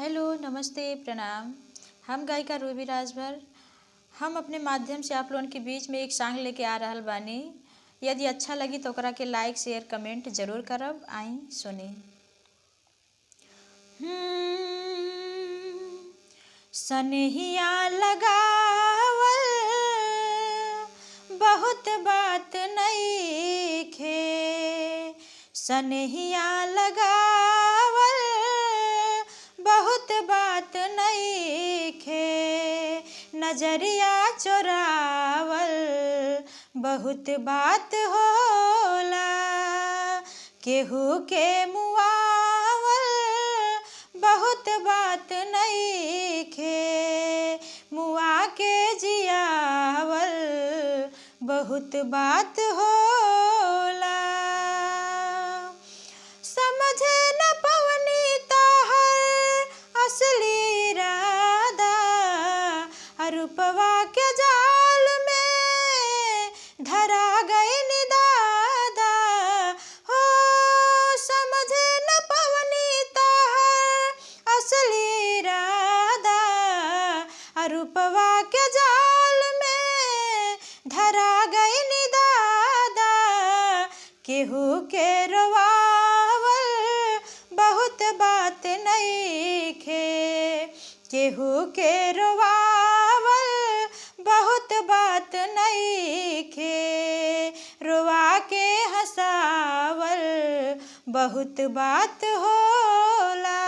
Hello, नमस्ते, प्रणाम। हम गायिका रूबी राजभर। हम अपने माध्यम से आप लोगन के बीच में एक सॉन्ग लेके आ रहल बानी। यदि अच्छा लगी तो ओकरा के लाइक शेयर कमेंट जरूर करब। आई सुनी। सनहिया लगावल बहुत बात नइखे। सनहिया लगावल बहुत बात नइखे। नजरिया चोरावल बहुत बात होला। केहू के मुआवल बहुत बात नइखे। मुआ के जियावल बहुत बात होला। समझे न पवनी तोहर असली इरादा। रूपवा के जाल में धरा गई दादा। हो समझे न पवनी तोहर असली इरादा। रूपवा के जाल में धरा गई दादा। केहू के रोवावल बहुत बात नइखे। केहू के रोवावल बहुत बात नइखे। रोवा के हंसावल बहुत बात होला।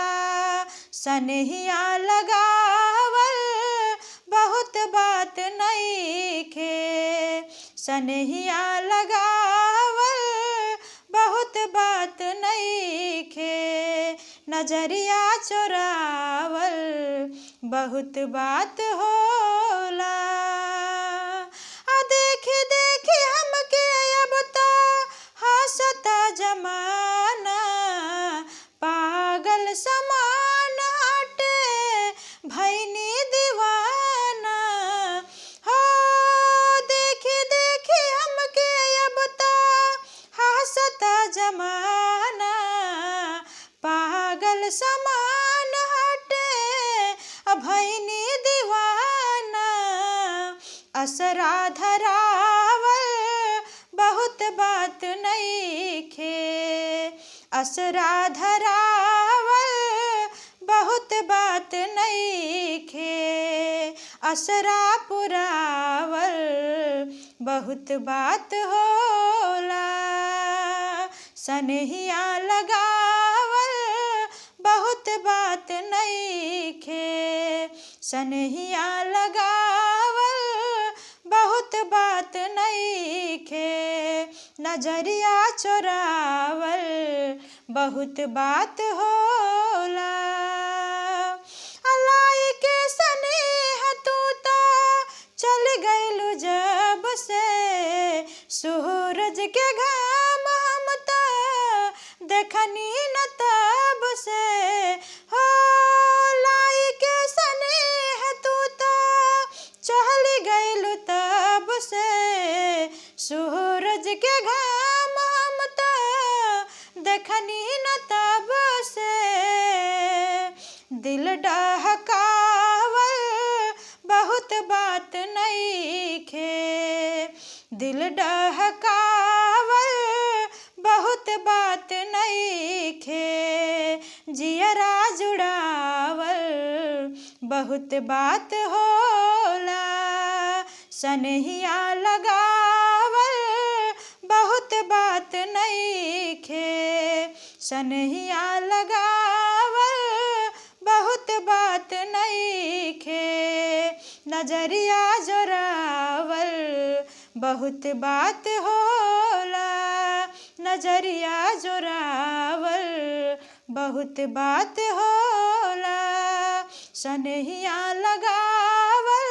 सनहिया लगावल बहुत बात नइखे। सनहिया लगावल बहुत बात नइखे। नजरिया चोरावल बहुत बात होला। देखी देखी हमके अब तो हंसता जमाना। पागल समान हटे भैनी दीवाना। हो देखी देखी हमके अब तो हंसता जमाना। पागल समान हटे भैनी दीवाना। असरा धरावल बहुत बात नइखे। असरा धरावल बहुत बात नइखे। असरा पुरावल बहुत बात होला। सनहिया लगावल बहुत बात नइखे। सनहिया लगावल बहुत बात नइखे। नजरिया चोरावल बहुत बात होला। अलाई के सनेह तू तो चल गइलू जब से। सूरज के घाम हम तो देखनी न तब से। हो लाई के सनेह तू तो चल गइलू तब से। सूरज के घाम हम तो देखनी न तब से। दिल डहकावल बहुत बात नइखे। दिल डहकावल बहुत बात नइखे। जियरा जुड़ावल बहुत बात होला। सनहिया लगावल बहुत बात नइखे। सनहिया लगावल बहुत बात नइखे। नजरिया जोरावल बहुत बात होला। नजरिया जोरावल बहुत बात होला। सनहिया लगावल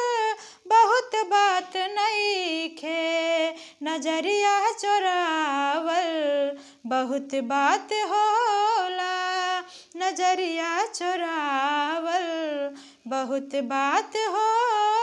बहुत बात नइखे। नजरिया चोरावल बहुत बात होला। नजरिया चोरावल बहुत बात होला।